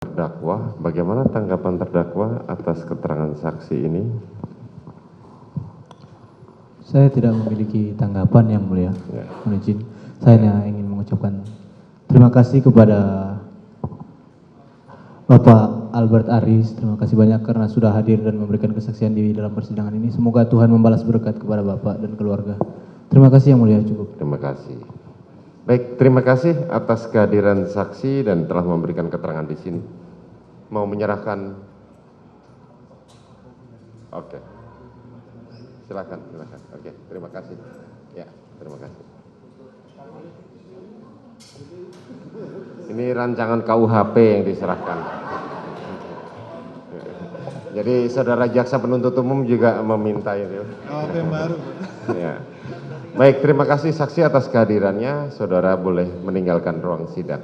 Terdakwa, bagaimana tanggapan terdakwa atas keterangan saksi ini? Saya tidak memiliki tanggapan yang mulia. Ya. Mohon izin. Saya hanya ingin mengucapkan terima kasih kepada Bapak Albert Aris. Terima kasih banyak karena sudah hadir dan memberikan kesaksian di dalam persidangan ini. Semoga Tuhan membalas berkat kepada Bapak dan keluarga. Terima kasih yang mulia, cukup. Terima kasih. Baik, terima kasih atas kehadiran saksi dan telah memberikan keterangan di sini. Mau menyerahkan? Oke. Silakan, silakan. Oke, terima kasih. Ya, terima kasih. Ini rancangan KUHP yang diserahkan. Jadi saudara jaksa penuntut umum juga meminta itu. KUHP yang baru. Ya. Baik, terima kasih saksi atas kehadirannya. Saudara boleh meninggalkan ruang sidang.